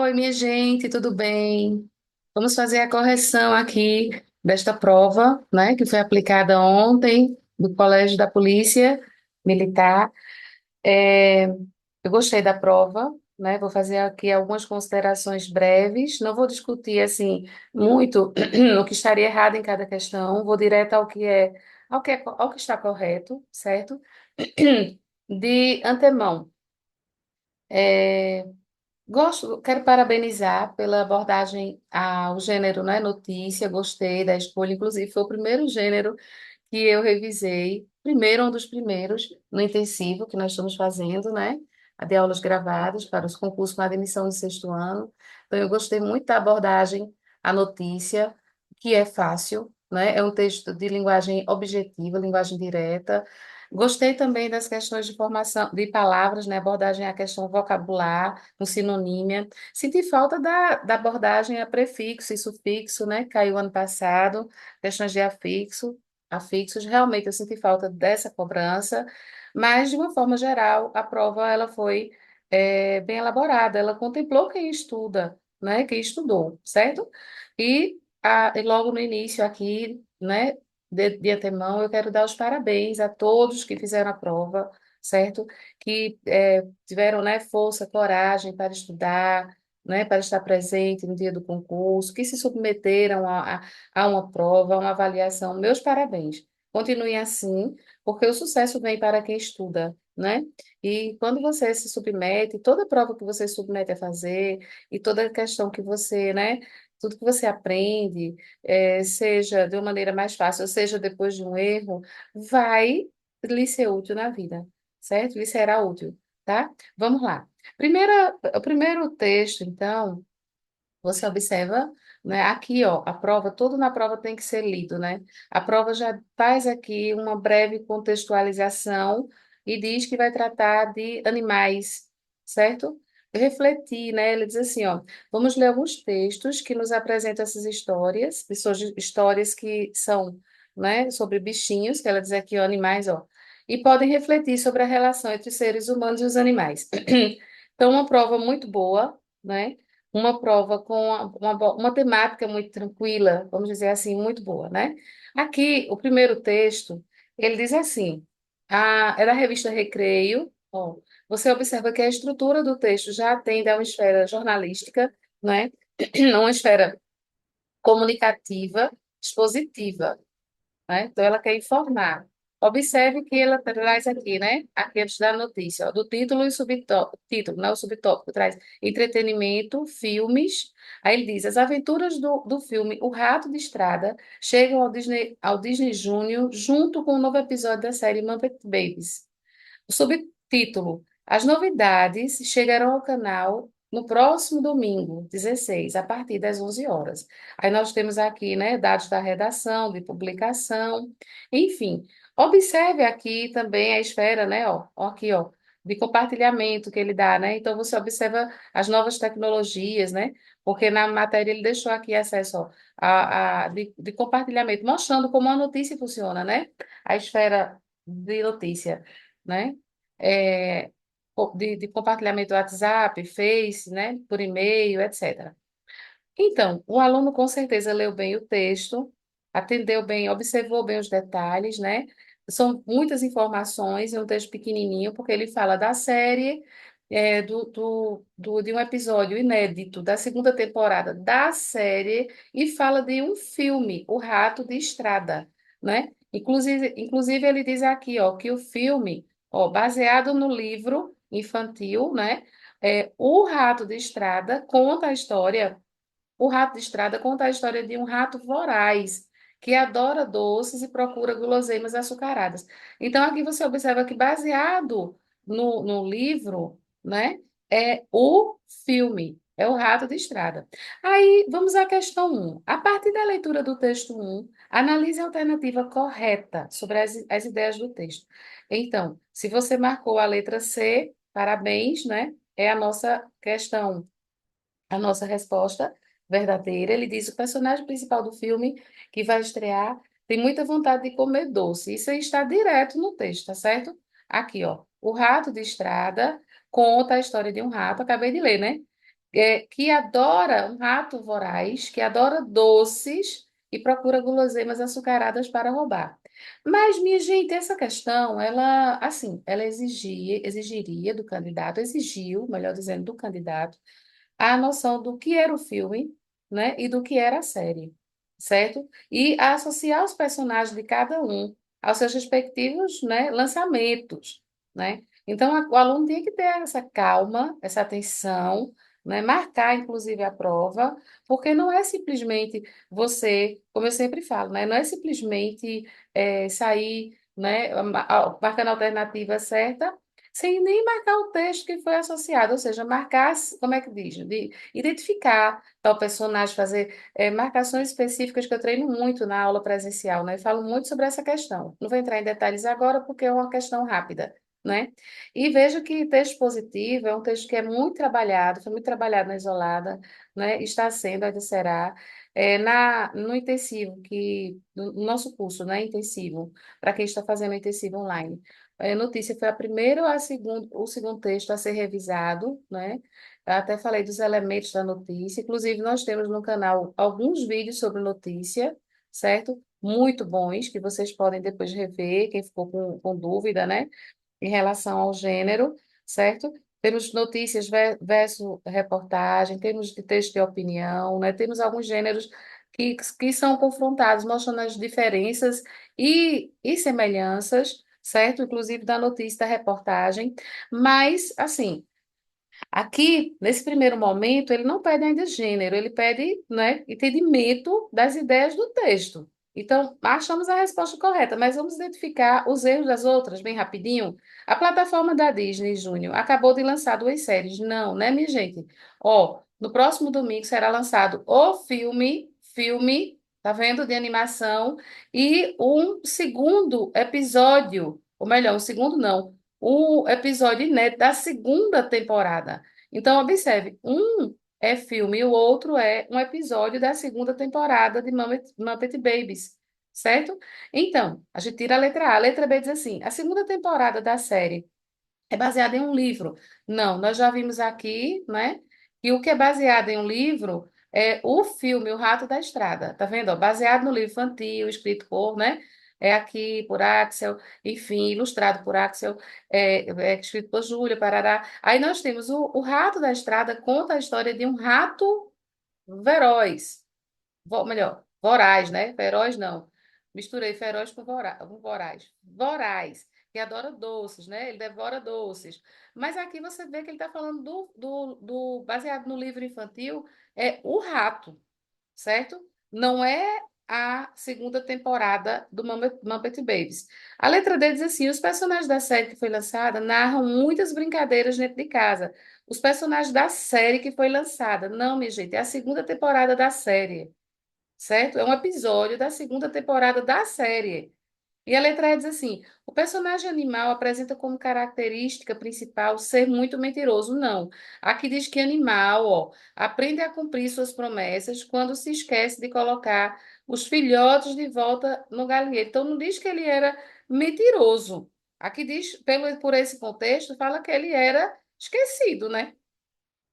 Oi, minha gente, tudo bem? Vamos fazer a correção aqui desta prova, né, que foi aplicada ontem do Colégio da Polícia Militar. É, eu gostei da prova, né? Vou fazer aqui algumas considerações breves. Não vou discutir assim muito o que estaria errado em cada questão. Vou direto ao que está correto, certo? De antemão. é, quero parabenizar pela abordagem ao gênero, né, notícia, gostei da escolha, inclusive foi o primeiro gênero que eu revisei, primeiro, um dos primeiros, no intensivo que nós estamos fazendo, né, a de aulas gravadas para os concursos para admissão de sexto ano. Então, eu gostei muito da abordagem à notícia, que é fácil, né, é um texto de linguagem objetiva, linguagem direta. Gostei também das questões de formação de palavras, né, abordagem à questão vocabular, com sinonímia. Senti falta da abordagem a prefixo e sufixo, né, caiu ano passado, questões de afixos. Realmente eu senti falta dessa cobrança, mas de uma forma geral a prova ela foi bem elaborada, ela contemplou quem estuda, né, quem estudou, certo? E logo no início aqui, né, de antemão, eu quero dar os parabéns a todos que fizeram a prova, certo? Que tiveram, né, força, coragem para estudar, né, para estar presente no dia do concurso, que se submeteram a uma prova, a uma avaliação. Meus parabéns. Continuem assim, porque o sucesso vem para quem estuda, né? E quando você se submete, toda prova que você se submete a fazer, e toda questão que você, né? Tudo que você aprende, seja de uma maneira mais fácil, ou seja depois de um erro, vai lhe ser útil na vida, certo? Lhe será útil, tá? Vamos lá. O primeiro texto, então. Você observa, né? Aqui, ó, a prova, tudo na prova tem que ser lido, né? A prova já faz aqui uma breve contextualização e diz que vai tratar de animais, certo? Refletir, né? Ele diz assim, ó, vamos ler alguns textos que nos apresentam essas histórias, histórias que são, né, sobre bichinhos, que ela diz aqui, ó, animais, ó, e podem refletir sobre a relação entre os seres humanos e os animais. Então, uma prova muito boa, né? Uma prova com uma temática muito tranquila, vamos dizer assim, muito boa, né? Aqui, o primeiro texto, ele diz assim, é da revista Recreio, ó, você observa que a estrutura do texto já atende a uma esfera jornalística, né? Uma esfera comunicativa, expositiva, né? Então, ela quer informar. Observe que ela traz aqui, né? Aqui antes da notícia, ó, do título e subtópico, título, não o subtópico, traz entretenimento, filmes. Aí ele diz: as aventuras do filme O Rato de Estrada chegam ao Disney Junior junto com um novo episódio da série Muppet Babies. O subtítulo: As novidades chegarão ao canal no próximo domingo, 16, a partir das 11 horas. Aí nós temos aqui, né, dados da redação, de publicação, enfim. Observe aqui também a esfera, né, ó, aqui, ó, de compartilhamento que ele dá, né? Então você observa as novas tecnologias, né? Porque na matéria ele deixou aqui acesso, ó, de compartilhamento, mostrando como a notícia funciona, né? A esfera de notícia, né? É, de compartilhamento do WhatsApp, Face, né? Por e-mail, etc. Então, o aluno com certeza leu bem o texto, atendeu bem, observou bem os detalhes, né? São muitas informações em um texto pequenininho, porque ele fala da série, de um episódio inédito da segunda temporada da série e fala de um filme, O Rato de Estrada, né? Inclusive ele diz aqui, ó, que o filme, ó, baseado no livro infantil, né? O Rato de Estrada conta a história o rato de estrada conta a história de um rato voraz que adora doces e procura guloseimas açucaradas. Então, aqui você observa que, baseado no livro, né, é o filme, é o Rato de Estrada. Aí, vamos à questão um. A partir da leitura do texto um, analise a alternativa correta sobre as ideias do texto. Então, se você marcou a letra C, parabéns, né? É a nossa questão a nossa resposta verdadeira. Ele diz: o personagem principal do filme que vai estrear tem muita vontade de comer doce. Isso aí está direto no texto, tá certo? Aqui, ó. O Rato de Estrada conta a história de um rato, acabei de ler, né? que adora um rato voraz, que adora doces e procura guloseimas açucaradas para roubar. Mas, minha gente, essa questão, ela, assim, ela exigiria do candidato, exigiu, melhor dizendo, do candidato, a noção do que era o filme, né, e do que era a série, certo? E a associar os personagens de cada um aos seus respectivos, né, lançamentos, né? Então, o aluno tinha que ter essa calma, essa atenção, né, marcar, inclusive, a prova, porque não é simplesmente você, como eu sempre falo, né, não é simplesmente sair, né, marcando a alternativa certa sem nem marcar o texto que foi associado, ou seja, marcar, como é que diz? De identificar tal personagem, fazer marcações específicas que eu treino muito na aula presencial, né? Eu falo muito sobre essa questão. Não vou entrar em detalhes agora porque é uma questão rápida, né? E vejo que texto positivo é um texto que é muito trabalhado, foi muito trabalhado na isolada, né? Está sendo, ainda será, no intensivo, no nosso curso, né? Intensivo, para quem está fazendo intensivo online. A notícia foi a primeira ou a segunda, o segundo texto a ser revisado, né? Eu até falei dos elementos da notícia. Inclusive, nós temos no canal alguns vídeos sobre notícia, certo? Muito bons, que vocês podem depois rever, quem ficou com dúvida, né? Em relação ao gênero, certo? Temos notícias versus reportagem, temos de texto de opinião, né? Temos alguns gêneros que são confrontados, mostrando as diferenças e semelhanças, certo? Inclusive da notícia, da reportagem. Mas, assim, aqui, nesse primeiro momento, ele não pede ainda gênero, ele pede, né, entendimento das ideias do texto. Então, achamos a resposta correta, mas vamos identificar os erros das outras, bem rapidinho. A plataforma da Disney Júnior acabou de lançar duas séries. Não, né, minha gente? Ó, no próximo domingo será lançado o tá vendo, de animação, e um segundo episódio, ou melhor, um segundo não, o episódio inédito da segunda temporada. Então, observe, um é filme e o outro é um episódio da segunda temporada de Muppet Babies, certo? Então, a gente tira a letra A. A letra B diz assim: a segunda temporada da série é baseada em um livro. Não, nós já vimos aqui, né, que o que é baseado em um livro é o filme O Rato da Estrada. Tá vendo? Ó, baseado no livro infantil, escrito por, né, é aqui por Axel, enfim, ilustrado por Axel, escrito por Júlia, parará. Aí nós temos o Rato da Estrada, conta a história de um rato veroz, melhor, voraz, né? Feroz não. Misturei feroz com voraz. Voraz, que adora doces, né? Ele devora doces. Mas aqui você vê que ele está falando baseado no livro infantil, é o rato, certo? Não é a segunda temporada do Muppet Babies. A letra D diz assim: os personagens da série que foi lançada narram muitas brincadeiras dentro de casa. Os personagens da série que foi lançada. Não, minha gente, é a segunda temporada da série, certo? É um episódio da segunda temporada da série. E a letra E diz assim: o personagem animal apresenta como característica principal ser muito mentiroso. Não. Aqui diz que animal, ó, aprende a cumprir suas promessas quando se esquece de colocar os filhotes de volta no galinheiro. Então, não diz que ele era mentiroso. Aqui diz, por esse contexto, fala que ele era esquecido, né?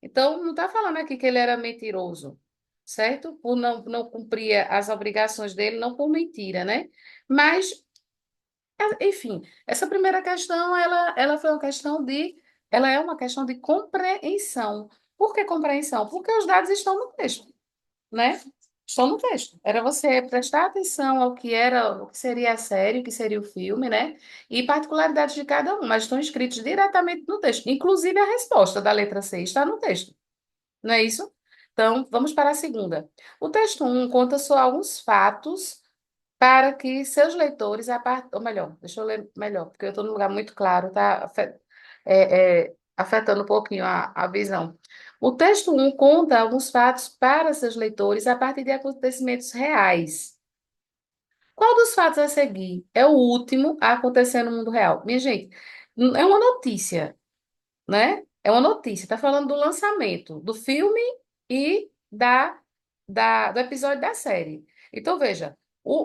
Então, não está falando aqui que ele era mentiroso, certo? Por não cumprir as obrigações dele, não por mentira, né? Mas, enfim, essa primeira questão, ela foi uma questão ela é uma questão de compreensão. Por que compreensão? Porque os dados estão no texto, né? Estão no texto. Era você prestar atenção ao que era, o que seria a série, o que seria o filme, né? E particularidades de cada um, mas estão escritos diretamente no texto. Inclusive a resposta da letra C está no texto. Não é isso? Então, vamos para a segunda. O texto um conta só alguns fatos para que seus leitores, ou melhor, deixa eu ler melhor, porque eu estou num lugar muito claro, está afetando um pouquinho a visão. O texto um conta alguns fatos para seus leitores a partir de acontecimentos reais. Qual dos fatos a seguir é o último a acontecer no mundo real? Minha gente, é uma notícia, né? É uma notícia, está falando do lançamento do filme e do episódio da série. Então, veja,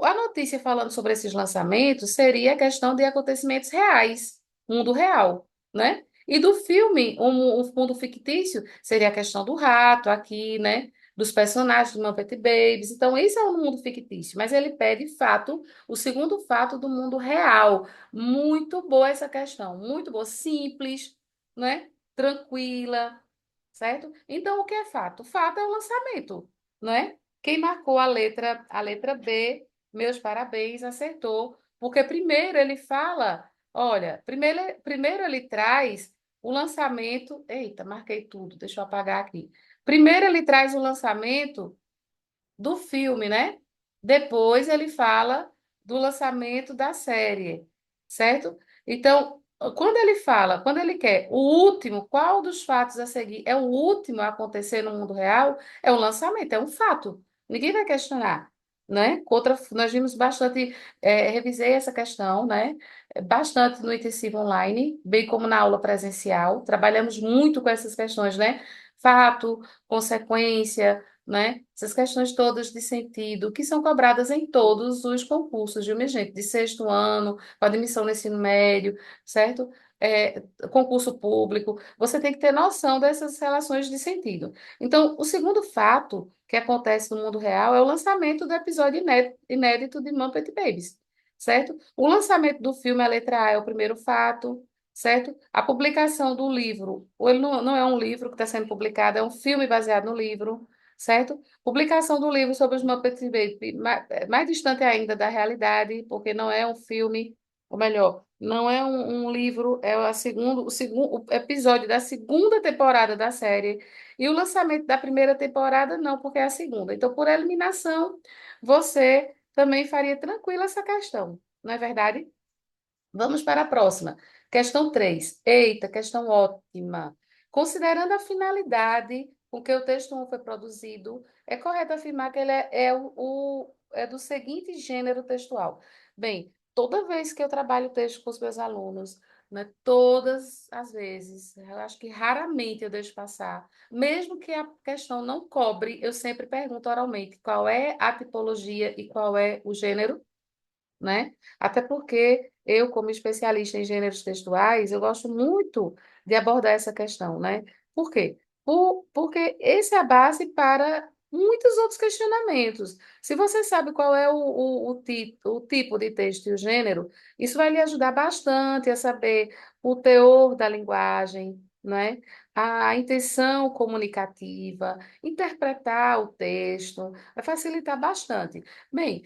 a notícia falando sobre esses lançamentos seria a questão de acontecimentos reais, mundo real, né? E do filme, o mundo fictício seria a questão do rato aqui, né? Dos personagens do Muppet Babies. Então, isso é um mundo fictício, mas ele pede fato, o segundo fato do mundo real. Muito boa essa questão, muito boa, simples, né? Tranquila, certo? Então, o que é fato? Fato é o lançamento, não é? Quem marcou a letra B, meus parabéns, acertou, porque primeiro ele fala, olha, primeiro ele traz o lançamento, eita, marquei tudo, deixa eu apagar aqui. Primeiro ele traz o lançamento do filme, né? Depois ele fala do lançamento da série, certo? Então, quando ele quer o último, qual dos fatos a seguir é o último a acontecer no mundo real, é o lançamento, é um fato. Ninguém vai questionar, né? Nós vimos bastante, revisei essa questão, né? Bastante no intensivo online, bem como na aula presencial. Trabalhamos muito com essas questões, né? Fato, consequência, né? Essas questões todas de sentido que são cobradas em todos os concursos, viu, minha gente? De sexto ano, com admissão no ensino médio, certo? Concurso público, você tem que ter noção dessas relações de sentido. Então, o segundo fato que acontece no mundo real é o lançamento do episódio inédito de Muppet Babies, certo? O lançamento do filme, a letra A, é o primeiro fato, certo? A publicação do livro, ou ele não é um livro que está sendo publicado, é um filme baseado no livro, certo? Publicação do livro sobre os Muppets Baby, mais distante ainda da realidade, porque não é um filme, ou melhor, não é um livro, é o segundo o episódio da segunda temporada da série. E o lançamento da primeira temporada, não, porque é a segunda. Então, por eliminação, você também faria tranquila essa questão, não é verdade? Vamos para a próxima. Questão 3. Eita, questão ótima. Considerando a finalidade com que o texto 1 foi produzido, é correto afirmar que ele é do seguinte gênero textual. Bem, toda vez que eu trabalho o texto com os meus alunos, né, todas as vezes, eu acho que raramente eu deixo passar, mesmo que a questão não cobre, eu sempre pergunto oralmente qual é a tipologia e qual é o gênero, né? Até porque eu, como especialista em gêneros textuais, eu gosto muito de abordar essa questão, né? Por quê? Porque esse é a base para muitos outros questionamentos. Se você sabe qual é o tipo de texto e o gênero, isso vai lhe ajudar bastante a saber o teor da linguagem, né? A intenção comunicativa, interpretar o texto, vai facilitar bastante. Bem,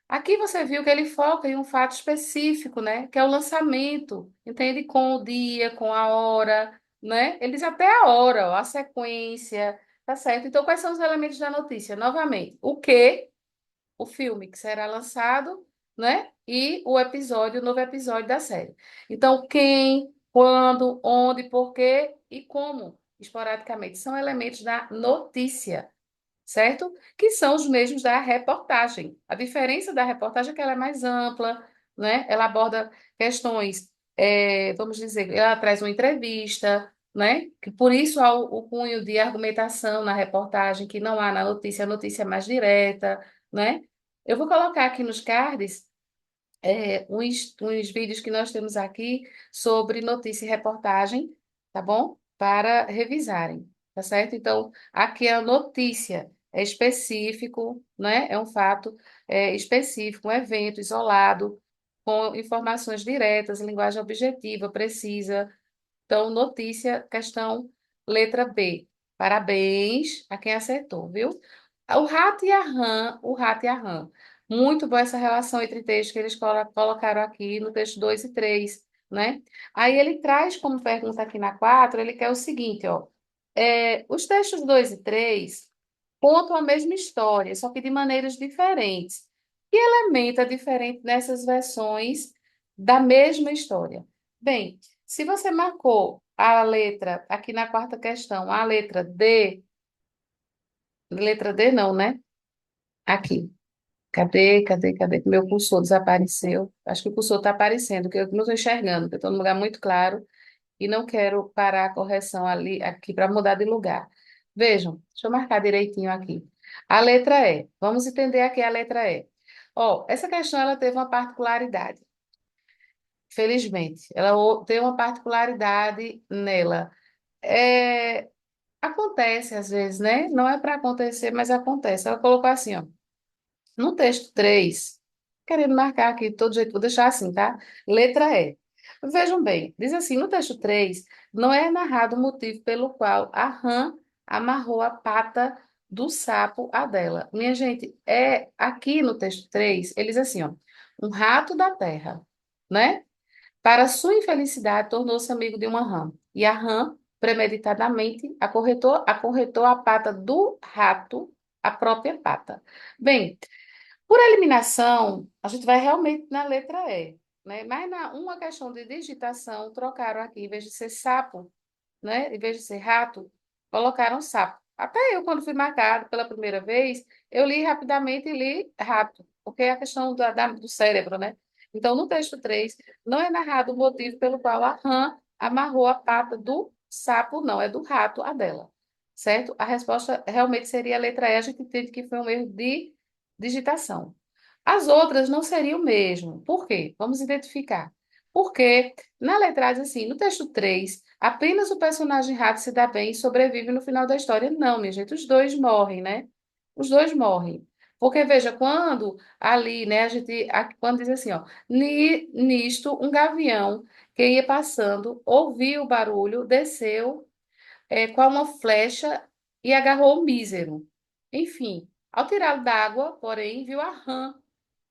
aqui você viu que ele foca em um fato específico, né? Que é o lançamento, entende? Com o dia, com a hora, né? Eles até a hora, ó, a sequência, tá certo? Então, quais são os elementos da notícia? Novamente, o que, o filme que será lançado, né? E o novo episódio da série. Então, quem, quando, onde, por quê e como, esporadicamente, são elementos da notícia, certo? Que são os mesmos da reportagem. A diferença da reportagem é que ela é mais ampla, né? Ela aborda questões, vamos dizer, ela traz uma entrevista, né? Que por isso há o cunho de argumentação na reportagem que não há na notícia, a notícia é mais direta, né? Eu vou colocar aqui nos cards uns vídeos que nós temos aqui sobre notícia e reportagem, tá bom? Para revisarem, tá certo? Então, aqui é a notícia, é específico, né? É um fato específico, um evento isolado, com informações diretas, linguagem objetiva, precisa. Então, notícia, questão letra B. Parabéns a quem acertou, viu? O rato e a rã. Muito boa essa relação entre textos que eles colocaram aqui no texto 2 e 3, né? Aí ele traz como pergunta aqui na 4, ele quer o seguinte, ó. Os textos 2 e 3 contam a mesma história, só que de maneiras diferentes. Que elemento é diferente nessas versões da mesma história? Bem, se você marcou a letra, aqui na quarta questão, a letra D não, né? Aqui. Cadê? Meu cursor desapareceu. Acho que o cursor está aparecendo, que eu não estou enxergando, porque eu estou num lugar muito claro e não quero parar a correção ali, aqui para mudar de lugar. Vejam, deixa eu marcar direitinho aqui. A letra E. Vamos entender aqui a letra E. Ó, essa questão ela teve uma particularidade. felizmente. Ela tem uma particularidade nela. É, acontece às vezes, né? Não é para acontecer, mas acontece. Ela colocou assim, ó. No texto 3, querendo marcar aqui de todo jeito, vou deixar assim, tá? Letra E. Vejam bem, diz assim, no texto 3, não é narrado o motivo pelo qual a rã amarrou a pata do sapo à dela. Minha gente, é aqui no texto 3, eles assim, ó, um rato da terra, né? Para sua infelicidade, tornou-se amigo de uma rã. E a rã, premeditadamente, acorretou a pata do rato, a própria pata. Bem, por eliminação, a gente vai realmente na letra E, né? Mas na uma questão de digitação, trocaram aqui, em vez de ser sapo, né? Em vez de ser rato, colocaram sapo. Até eu, quando fui marcado pela primeira vez, eu li rapidamente e li rato, porque é a questão do cérebro, né? Então, no texto 3 não é narrado o motivo pelo qual a rã amarrou a pata do sapo, não, é do rato, a dela, certo? A resposta realmente seria a letra E, a gente entende que foi um erro de digitação. As outras não seriam o mesmo. Por quê? Vamos identificar. Porque na letra A diz assim, no texto 3 apenas o personagem rato se dá bem e sobrevive no final da história. Não, minha gente, os dois morrem, né? Os dois morrem. Porque, veja, quando ali, né, quando diz assim, ó, nisto, um gavião que ia passando, ouviu o barulho, desceu com uma flecha e agarrou o mísero. Enfim, ao tirá-lo da água, porém, viu a rã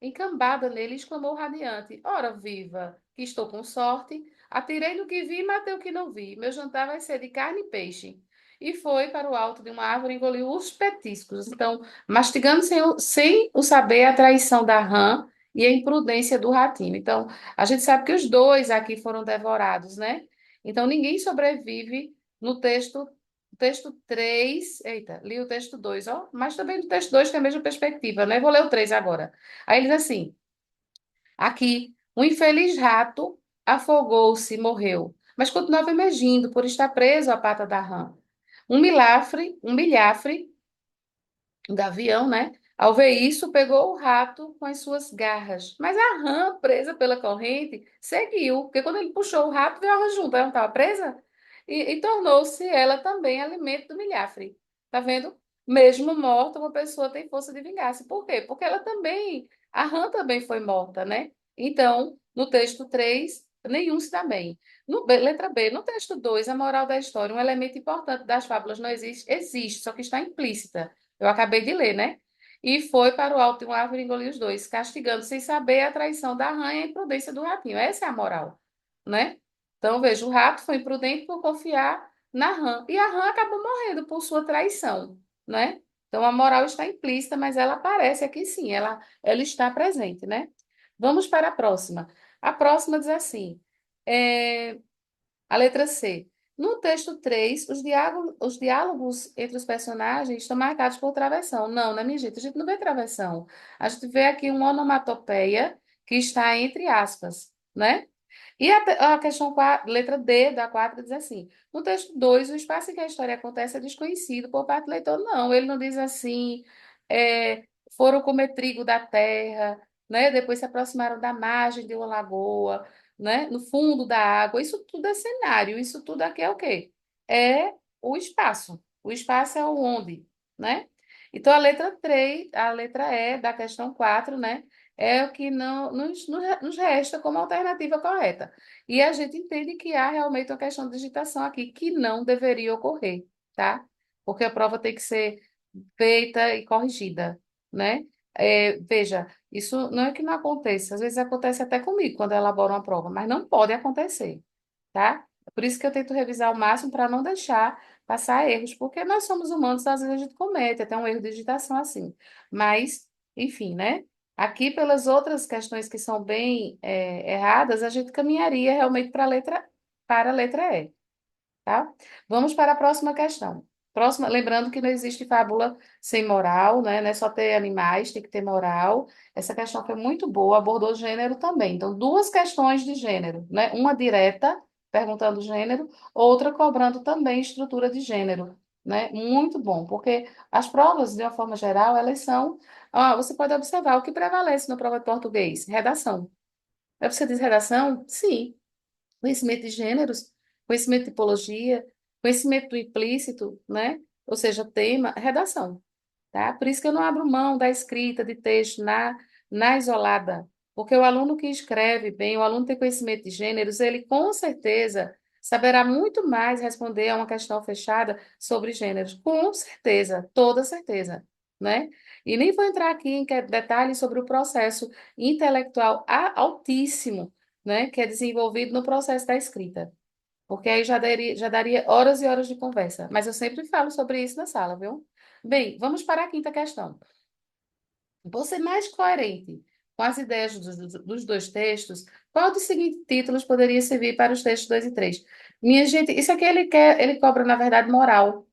encambada nele e exclamou radiante: Ora, viva, que estou com sorte. Atirei no que vi e matei o que não vi. Meu jantar vai ser de carne e peixe. E foi para o alto de uma árvore e engoliu os petiscos. Então, mastigando sem o saber a traição da rã e a imprudência do ratinho. Então, a gente sabe que os dois aqui foram devorados, né? Então, ninguém sobrevive no texto 3. Eita, li o texto 2, ó, mas também no texto 2 tem a mesma perspectiva, né? Vou ler o 3 agora. Aí ele diz assim: aqui, um infeliz rato afogou-se e morreu, mas continuava emergindo por estar preso à pata da rã. Um milhafre, um gavião, né? Ao ver isso, pegou o rato com as suas garras. Mas a rã, presa pela corrente, seguiu, porque quando ele puxou o rato, veio a rã junto, ela não estava presa? E tornou-se ela também alimento do milhafre. Tá vendo? Mesmo morta, uma pessoa tem força de vingar-se. Por quê? Porque a rã também foi morta, né? Então, no texto 3 nenhum se dá bem. Letra B, no texto 2 a moral da história, um elemento importante das fábulas não existe, existe, só que está implícita. Eu acabei de ler, né? E foi para o alto de uma árvore e engoliu os dois, castigando sem saber a traição da rã e a imprudência do ratinho. Essa é a moral, né? Então, veja, o rato foi imprudente por confiar na rã. E a rã acabou morrendo por sua traição, né? Então, a moral está implícita, mas ela aparece aqui sim, ela está presente, né? Vamos para a próxima. A próxima diz assim: é, a letra C. No texto 3, os diálogos entre os personagens estão marcados por travessão. Não, minha gente, a gente não vê travessão. A gente vê aqui uma onomatopeia que está entre aspas, né? E a questão 4, letra D da 4 diz assim: no texto 2, o espaço em que a história acontece é desconhecido por parte do leitor. Não, ele não diz assim, foram comer trigo da terra, né? Depois se aproximaram da margem de uma lagoa, né? No fundo da água. Isso tudo é cenário, isso tudo aqui é o quê? É o espaço. O espaço é o onde, né? Então, a letra E da questão 4, né? É o que não nos resta como alternativa correta. E a gente entende que há realmente uma questão de digitação aqui que não deveria ocorrer, tá? Porque a prova tem que ser feita e corrigida, né? Veja, isso não é que não aconteça, às vezes acontece até comigo quando eu elaboro uma prova, mas não pode acontecer, tá? Por isso que eu tento revisar ao máximo para não deixar passar erros, porque nós somos humanos, às vezes a gente comete até um erro de digitação assim. Mas, enfim, né? Aqui, pelas outras questões que são bem erradas, a gente caminharia realmente para a letra E, tá? Vamos para a próxima questão. Próxima, lembrando que não existe fábula sem moral, né? Não é só ter animais, tem que ter moral. Essa questão foi muito boa, abordou gênero também. Então, duas questões de gênero, né? Uma direta, perguntando gênero, outra cobrando também estrutura de gênero, né? Muito bom, porque as provas, de uma forma geral, elas são. Você pode observar o que prevalece na prova de português: redação. Aí você diz redação? Sim. Conhecimento de gêneros, conhecimento de tipologia, conhecimento do implícito, né? Ou seja, tema, redação, tá? Por isso que eu não abro mão da escrita de texto na isolada, porque o aluno que escreve bem, o aluno tem conhecimento de gêneros, ele com certeza saberá muito mais responder a uma questão fechada sobre gêneros, com certeza, toda certeza, né? E nem vou entrar aqui em detalhes sobre o processo intelectual altíssimo, né, que é desenvolvido no processo da escrita. Porque aí já daria horas e horas de conversa. Mas eu sempre falo sobre isso na sala, viu? Bem, vamos para a quinta questão. Vou ser mais coerente com as ideias dos dois textos. Qual dos seguintes títulos poderia servir para os textos 2 e 3? Minha gente, isso aqui ele cobra, na verdade, moral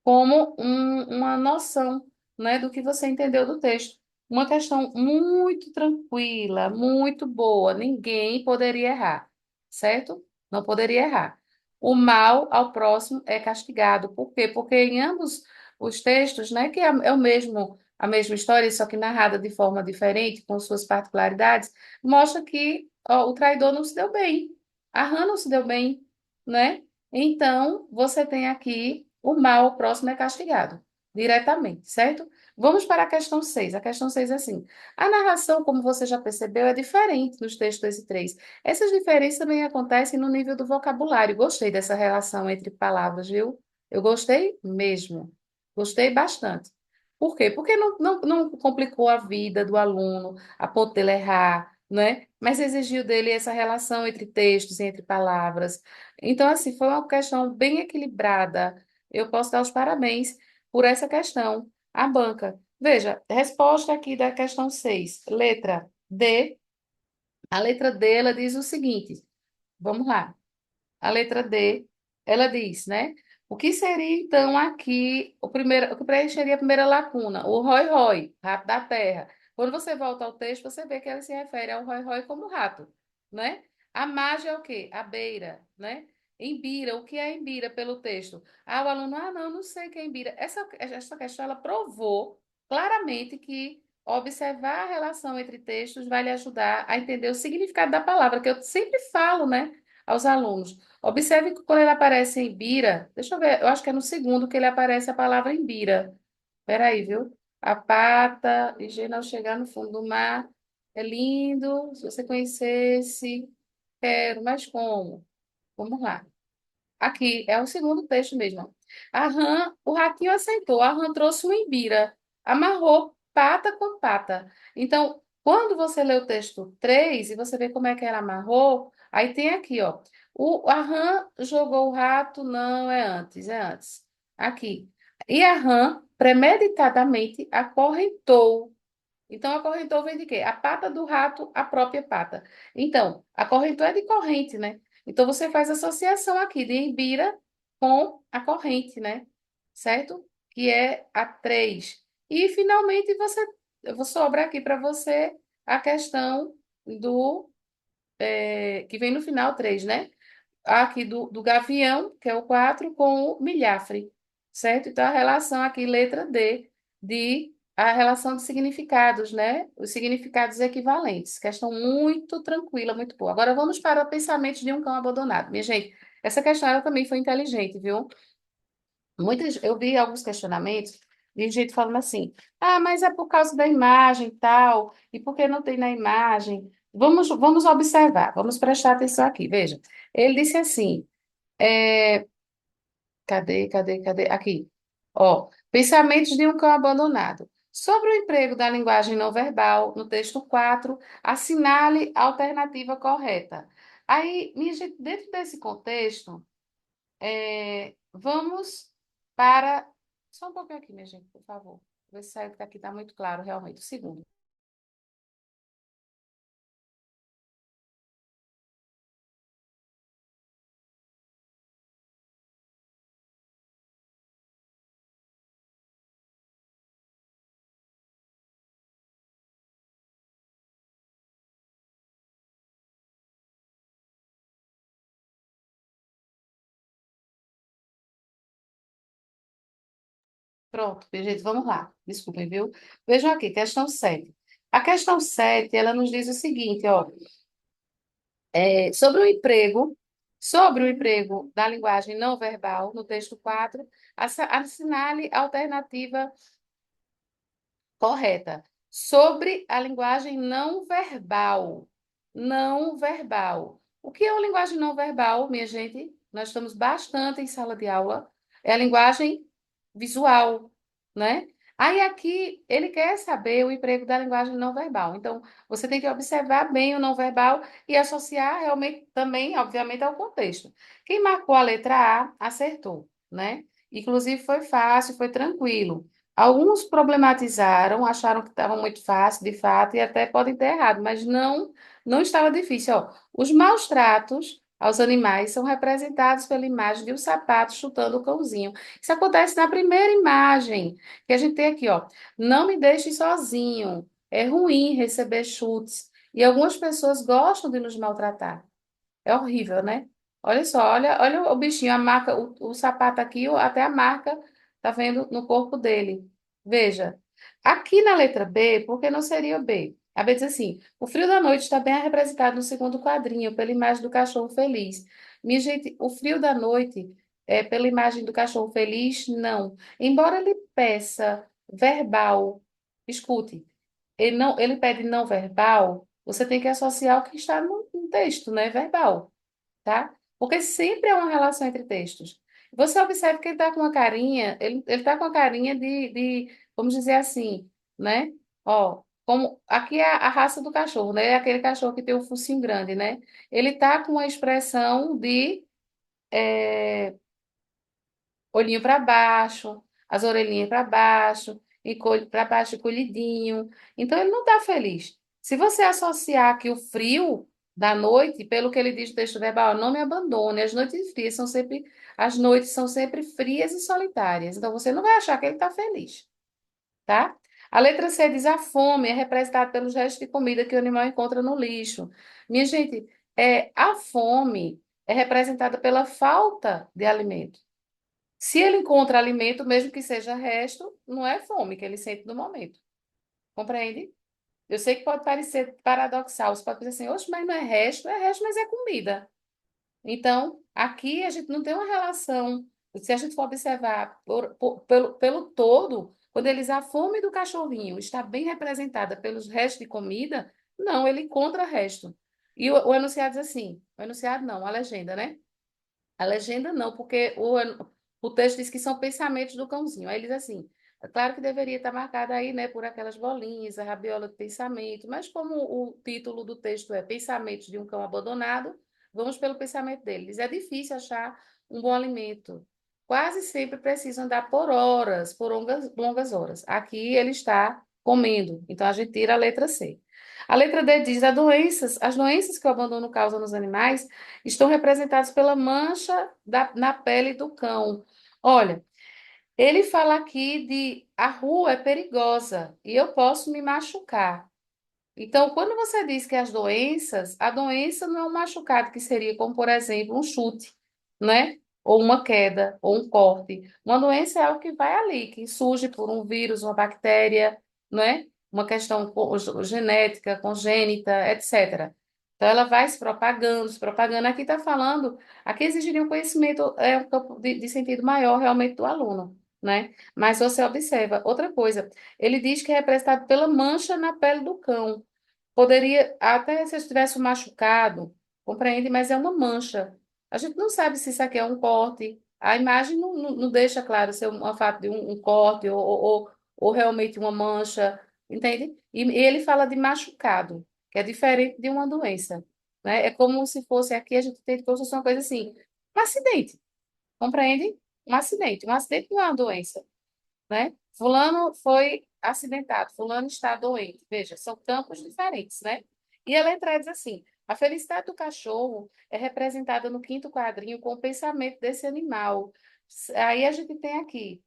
como uma noção, né, do que você entendeu do texto. Uma questão muito tranquila, muito boa, ninguém poderia errar, certo? Não poderia errar. O mal ao próximo é castigado. Por quê? Porque em ambos os textos, né, que é o mesmo, a mesma história, só que narrada de forma diferente, com suas particularidades, mostra que ó, o traidor não se deu bem, a rã não se deu bem, né? Então, você tem aqui o mal próximo é castigado diretamente, certo? Vamos para a questão 6. A questão 6 é assim: a narração, como você já percebeu, é diferente nos textos 2 e 3. Essas diferenças também acontecem no nível do vocabulário. Gostei dessa relação entre palavras, viu? Eu gostei mesmo. Gostei bastante. Por quê? Porque não complicou a vida do aluno a ponto dele errar, né? Mas exigiu dele essa relação entre textos e entre palavras. Então, assim, foi uma questão bem equilibrada. Eu posso dar os parabéns por essa questão. A banca. Veja, resposta aqui da questão 6, letra D. A letra D, ela diz o seguinte: vamos lá. A letra D, ela diz, né? O que seria então aqui o que preencheria a primeira lacuna? O rói-rói, rato da terra. Quando você volta ao texto, você vê que ela se refere ao rói-rói como rato, né? A margem é o quê? A beira, né? Embira, o que é embira pelo texto? Ah, o aluno, não, não sei o que é embira. Essa questão, ela provou claramente que observar a relação entre textos vai lhe ajudar a entender o significado da palavra, que eu sempre falo, né, aos alunos. Observe que quando ele aparece em Bira, deixa eu ver, eu acho que é no segundo que ele aparece a palavra em Bira. Peraí, viu? A pata, ligeira ao chegar no fundo do mar. É lindo, se você conhecesse, quero, mas como? Vamos lá. Aqui, é o segundo texto mesmo. A rã, o ratinho aceitou, a rã trouxe um imbira, amarrou pata com pata. Então, quando você lê o texto 3 e você vê como é que ela amarrou, aí tem aqui, ó. A rã jogou o rato, não é antes, é antes. Aqui. E a rã, premeditadamente, acorrentou. Então, acorrentou vem de quê? A pata do rato, a própria pata. Então, acorrentou é de corrente, né? Então, você faz associação aqui de embira com a corrente, né? Certo? Que é a 3. E, finalmente, eu vou sobrar aqui para você a questão que vem no final 3, né? Aqui do gavião, que é o 4 com o milhafre, certo? Então, a relação aqui, letra D, de a relação de significados, né? Os significados equivalentes. Questão muito tranquila, muito boa. Agora, vamos para o pensamento de um cão abandonado. Minha gente, essa questão ela também foi inteligente, viu? Eu vi alguns questionamentos de gente falando assim: ah, mas é por causa da imagem e tal, e por que não tem na imagem? Vamos observar, vamos prestar atenção aqui. Veja, ele disse assim. É, cadê? Aqui. Ó, pensamentos de um cão abandonado. Sobre o emprego da linguagem não verbal, no texto 4, assinale a alternativa correta. Aí, minha gente, dentro desse contexto, vamos para. Só um pouquinho aqui, minha gente, por favor. Ver se saiu, porque aqui está muito claro, realmente. O segundo. Pronto, minha gente, vamos lá. Desculpem, viu? Vejam aqui, questão 7. A questão 7 ela nos diz o seguinte, ó. Sobre o emprego da linguagem não verbal, no texto 4, assinale a alternativa correta. Sobre a linguagem não verbal. Não verbal. O que é uma linguagem não verbal, minha gente? Nós estamos bastante em sala de aula. É a linguagem visual, né? Aí aqui ele quer saber o emprego da linguagem não verbal. Então, você tem que observar bem o não verbal e associar realmente também, obviamente, ao contexto. Quem marcou a letra A acertou, né? Inclusive foi fácil, foi tranquilo. Alguns problematizaram, acharam que estava muito fácil, de fato, e até podem ter errado, mas não estava difícil. Ó, os maus tratos aos animais são representados pela imagem de um sapato chutando o cãozinho. Isso acontece na primeira imagem que a gente tem aqui, ó. Não me deixe sozinho. É ruim receber chutes. E algumas pessoas gostam de nos maltratar. É horrível, né? Olha só, olha o bichinho, a marca, o sapato aqui, até a marca, tá vendo no corpo dele. Veja, aqui na letra B, por que não seria o B? A B diz assim: o frio da noite está bem representado no segundo quadrinho, pela imagem do cachorro feliz. Minha gente, o frio da noite, pela imagem do cachorro feliz, não. Embora ele peça verbal, escute, ele pede não verbal, você tem que associar o que está no texto, né? Verbal, tá? Porque sempre há uma relação entre textos. Você observa que ele está com uma carinha, ele tá com a carinha vamos dizer assim, né? Ó, como aqui é a raça do cachorro, né? É aquele cachorro que tem o focinho grande, né? Ele tá com uma expressão de olhinho para baixo, as orelhinhas para baixo, e para baixo encolhidinho. Então ele não está feliz. Se você associar aqui o frio da noite, pelo que ele diz no texto verbal, não me abandone. As noites são sempre frias e solitárias. Então você não vai achar que ele está feliz, tá? A letra C diz a fome é representada pelos restos de comida que o animal encontra no lixo. Minha gente, a fome é representada pela falta de alimento. Se ele encontra alimento, mesmo que seja resto, não é fome que ele sente no momento. Compreende? Eu sei que pode parecer paradoxal, você pode dizer assim, oxe, mas não é resto, mas é comida. Então, aqui a gente não tem uma relação. Se a gente for observar pelo todo, quando eles a fome do cachorrinho está bem representada pelos restos de comida, não, ele encontra resto. E o enunciado diz assim, o enunciado não, a legenda, né? A legenda não, porque o texto diz que são pensamentos do cãozinho. Aí ele diz assim, é claro que deveria estar marcado aí, né, por aquelas bolinhas, a rabiola do pensamento, mas como o título do texto é Pensamentos de um Cão Abandonado, vamos pelo pensamento dele. Diz, é difícil achar um bom alimento. Quase sempre precisa andar por horas, por longas, longas horas. Aqui ele está comendo, então a gente tira a letra C. A letra D diz, as doenças que o abandono causa nos animais estão representados pela mancha na pele do cão. Olha, ele fala aqui de a rua é perigosa e eu posso me machucar. Então, quando você diz que a doença não é um machucado que seria como, por exemplo, um chute, né? Ou uma queda, ou um corte. Uma doença é algo que vai ali, que surge por um vírus, uma bactéria, né? Uma questão genética, congênita, etc. Então, ela vai se propagando, se propagando. Aqui está falando, aqui exigiria um conhecimento, um campo de sentido maior realmente do aluno, né? Mas você observa, outra coisa, ele diz que é representado pela mancha na pele do cão. Poderia, até se eu estivesse machucado, compreende, mas é uma mancha. A gente não sabe se isso aqui é um corte. A imagem não deixa claro se é um fato de um corte ou realmente uma mancha, entende? E ele fala de machucado, que é diferente de uma doença, né? É como se fosse aqui, a gente tem como se fosse uma coisa assim, um acidente, compreende? Um acidente não é uma doença, né? Fulano foi acidentado, fulano está doente. Veja, são campos diferentes, né? E a letra diz assim: a felicidade do cachorro é representada no quinto quadrinho com o pensamento desse animal. Aí a gente tem aqui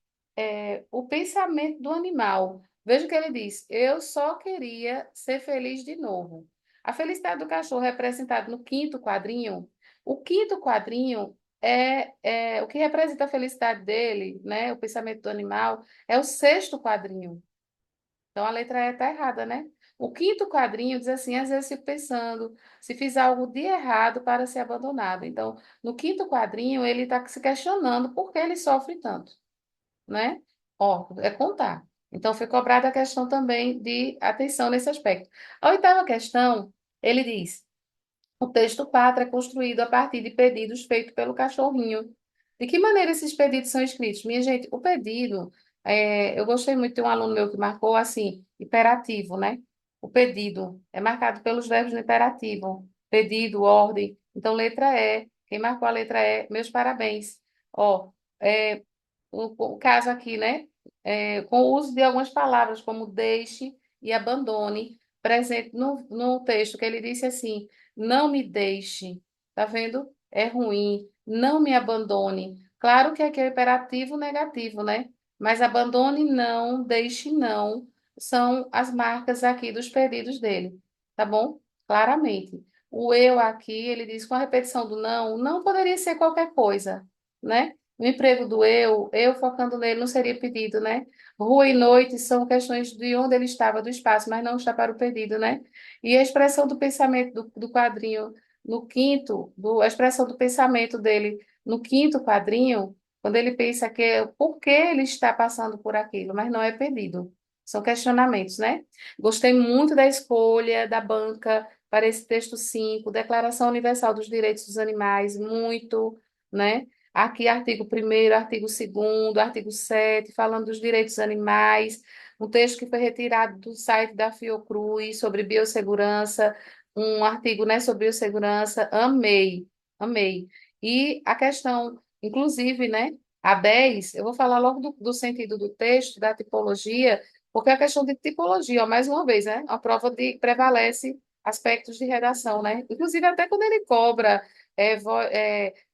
o pensamento do animal. Veja o que ele diz: eu só queria ser feliz de novo. A felicidade do cachorro é representada no quinto quadrinho. O quinto quadrinho é o que representa a felicidade dele, né? O pensamento do animal é o sexto quadrinho. Então a letra E está errada, né? O quinto quadrinho diz assim, às vezes fico pensando, se fiz algo de errado para ser abandonado. Então, no quinto quadrinho, ele está se questionando por que ele sofre tanto, né? Ó, é contar. Então, foi cobrada a questão também de atenção nesse aspecto. A oitava questão, ele diz. O texto pátria é construído a partir de pedidos feitos pelo cachorrinho. De que maneira esses pedidos são escritos? Minha gente, o pedido, eu gostei muito de um aluno meu que marcou assim, imperativo, né? O pedido é marcado pelos verbos no imperativo. Pedido, ordem. Então, letra E. Quem marcou a letra E, meus parabéns. Ó, é, o caso aqui, né? Com o uso de algumas palavras, como deixe e abandone, presente no texto, que ele disse assim. Não me deixe, tá vendo? É ruim. Não me abandone. Claro que aqui é o imperativo negativo, né? Mas abandone não, deixe não, são as marcas aqui dos pedidos dele, tá bom? Claramente. O eu aqui, ele diz com a repetição do não poderia ser qualquer coisa, né? O emprego do eu focando nele não seria pedido, né? Rua e noite são questões de onde ele estava, do espaço, mas não está para o pedido, né? E a expressão do pensamento do quadrinho no quinto, a expressão do pensamento dele no quinto quadrinho, quando ele pensa que por que ele está passando por aquilo, mas não é pedido. São questionamentos, né? Gostei muito da escolha da banca para esse texto 5, Declaração Universal dos Direitos dos Animais, muito, né? Aqui, artigo 1º, artigo 2º, artigo 7, falando dos direitos dos animais, um texto que foi retirado do site da Fiocruz sobre biossegurança, um artigo, né, sobre biossegurança, amei, amei. E a questão, inclusive, né, a 10, eu vou falar logo do sentido do texto, da tipologia, porque a questão de tipologia, ó, mais uma vez, né, a prova de prevalece aspectos de redação, né, inclusive até quando ele cobra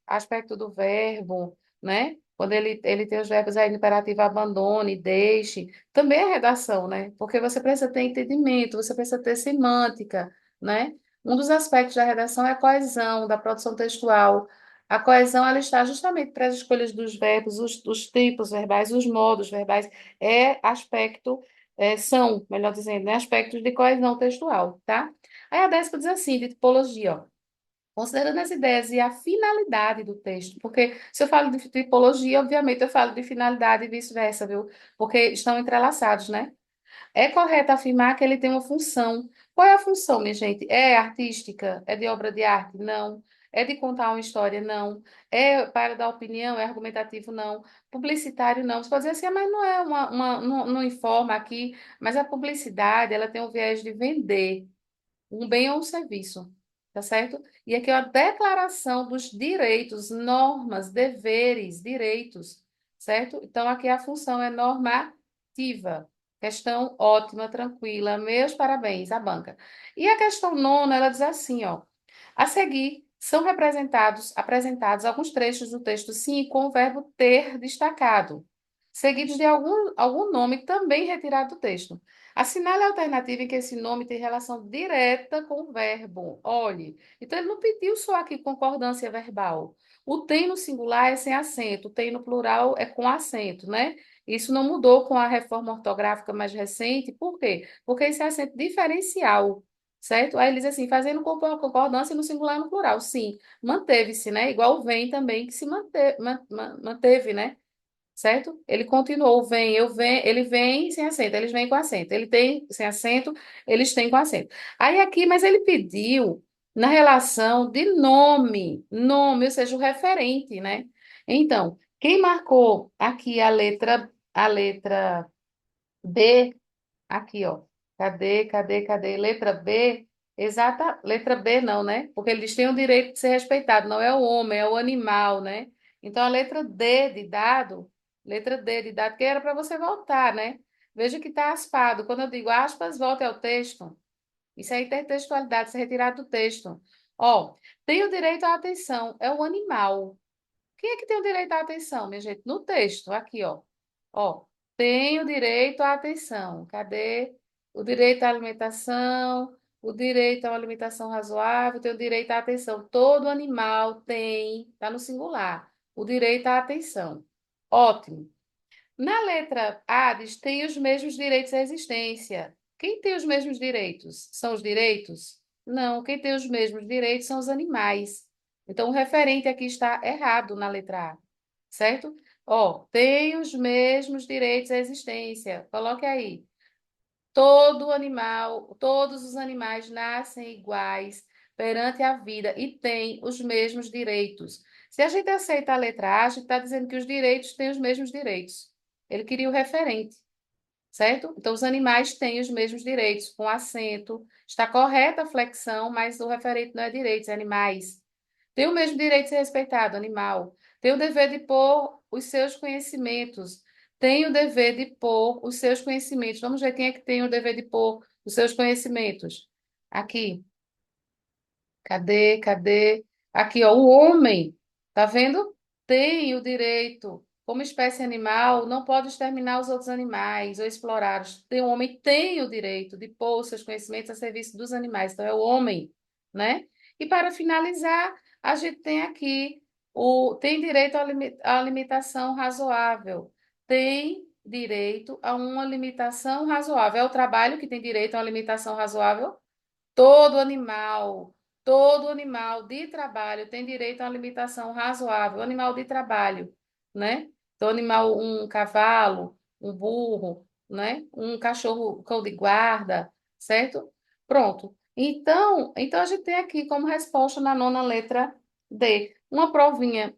aspecto do verbo, né, quando ele tem os verbos aí, imperativo, abandone, deixe, também é redação, né? Porque você precisa ter entendimento, você precisa ter semântica, né? Um dos aspectos da redação é a coesão da produção textual. A coesão, ela está justamente para as escolhas dos verbos, os tipos verbais, os modos verbais, são, melhor dizendo, né? Aspectos de coesão textual, tá? Aí a 10 diz assim, de tipologia, ó. Considerando as ideias e a finalidade do texto, porque se eu falo de tipologia, obviamente eu falo de finalidade e vice-versa, viu? Porque estão entrelaçados, né? É correto afirmar que ele tem uma função. Qual é a função, minha gente? É artística? É de obra de arte? Não. É de contar uma história? Não. É para dar opinião? É argumentativo? Não. Publicitário? Não. Você pode dizer assim, "Ah, mas não é não informa aqui, mas a publicidade, ela tem o viés de vender um bem ou um serviço, tá certo? E aqui é a declaração dos direitos, normas, deveres, direitos, certo? Então, aqui a função é normativa. Questão ótima, tranquila. Meus parabéns, à banca. E a questão nona, ela diz assim, ó. A seguir, são apresentados alguns trechos do texto sim com o verbo ter destacado, seguidos de algum nome também retirado do texto. Assinale a alternativa em que esse nome tem relação direta com o verbo. Olhe, então ele não pediu só aqui concordância verbal. O tem no singular é sem acento, o tem no plural é com acento, né? Isso não mudou com a reforma ortográfica mais recente. Por quê? Porque esse é acento diferencial, certo? Aí ele diz assim, fazendo concordância no singular e no plural. Sim, manteve-se, né? Igual o vem também, que se manteve, né? Certo? Ele continuou, ele vem sem acento, eles vêm com acento. Ele tem sem acento, eles têm com acento. Aí aqui, mas ele pediu na relação de nome, ou seja, o referente, né? Então, quem marcou aqui a letra B, aqui, ó. Cadê? Letra B, exata, letra B não, né? Porque eles têm o direito de ser respeitado, não é o homem, é o animal, né? Então a letra D de dado, que era para você voltar, né? Veja que está aspado. Quando eu digo aspas, volte ao texto. Isso é intertextualidade, isso é retirado do texto. Ó, tem o direito à atenção, é o animal. Quem é que tem o direito à atenção, minha gente? No texto, aqui, ó. Ó, tem o direito à atenção. Cadê? O direito à alimentação, o direito a uma alimentação razoável, tem o direito à atenção. Todo animal tem, tá no singular, o direito à atenção. Ótimo. Na letra A, diz, tem os mesmos direitos à existência. Quem tem os mesmos direitos? São os direitos? Não, quem tem os mesmos direitos são os animais. Então, o referente aqui está errado na letra A, certo? Ó, tem os mesmos direitos à existência. Coloque aí. Todo animal, todos os animais nascem iguais perante a vida e têm os mesmos direitos. Se a gente aceita a letra A, a gente está dizendo que os direitos têm os mesmos direitos. Ele queria o referente, certo? Então, os animais têm os mesmos direitos, com acento. Está correta a flexão, mas o referente não é direitos, é animais. Tem o mesmo direito de ser respeitado, animal. Tem o dever de pôr os seus conhecimentos. Tem o dever de pôr os seus conhecimentos. Vamos ver quem é que tem o dever de pôr os seus conhecimentos. Aqui. Cadê? Cadê? Aqui, ó, o homem, tá vendo? Tem o direito, como espécie animal, não pode exterminar os outros animais ou explorá-los. O homem tem o direito de pôr os seus conhecimentos a serviço dos animais. Então, é o homem, né? E para finalizar, a gente tem aqui tem direito à limitação razoável. Tem direito a uma limitação razoável. É o trabalho que tem direito a uma limitação razoável? Todo animal, todo animal de trabalho tem direito a uma limitação razoável. Animal de trabalho, né? Então, animal, um cavalo, um burro, né? Um cachorro, cão de guarda, certo? Pronto. Então a gente tem aqui como resposta na nona letra D, uma provinha,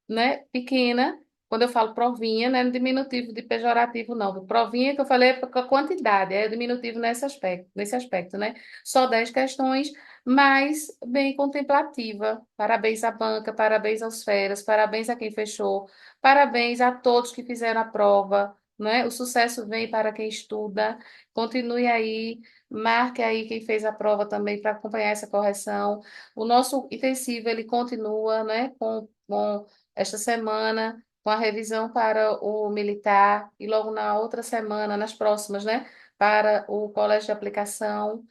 né, pequena. Quando eu falo provinha, não é no diminutivo de pejorativo, não. Provinha que eu falei é com a quantidade, é diminutivo nesse aspecto, né? Só 10 questões, mas bem contemplativa. Parabéns à banca, parabéns aos feras, parabéns a quem fechou, parabéns a todos que fizeram a prova, né? O sucesso vem para quem estuda. Continue aí, marque aí quem fez a prova também para acompanhar essa correção. O nosso intensivo, ele continua, né, com esta semana com a revisão para o militar e logo na outra semana, nas próximas, né, para o colégio de aplicação,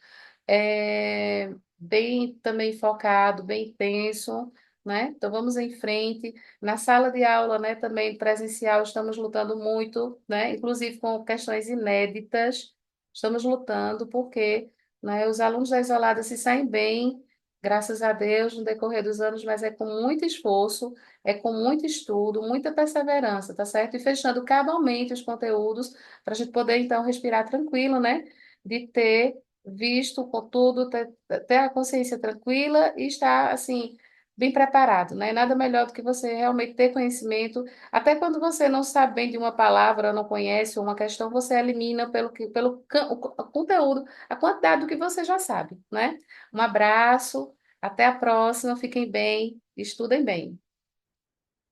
bem também focado, bem intenso, né? Então vamos em frente. Na sala de aula, né, também presencial, estamos lutando muito, né, inclusive com questões inéditas. Estamos lutando porque, né, os alunos da Isolada se saem bem, graças a Deus, no decorrer dos anos, mas é com muito esforço, é com muito estudo, muita perseverança, tá certo? E fechando cabalmente os conteúdos para a gente poder, então, respirar tranquilo, né? De ter visto com tudo, ter a consciência tranquila e estar, assim, bem preparado, né? Nada melhor do que você realmente ter conhecimento. Até quando você não sabe bem de uma palavra, não conhece uma questão, você elimina o conteúdo, a quantidade do que você já sabe, né? Um abraço, até a próxima, fiquem bem, estudem bem.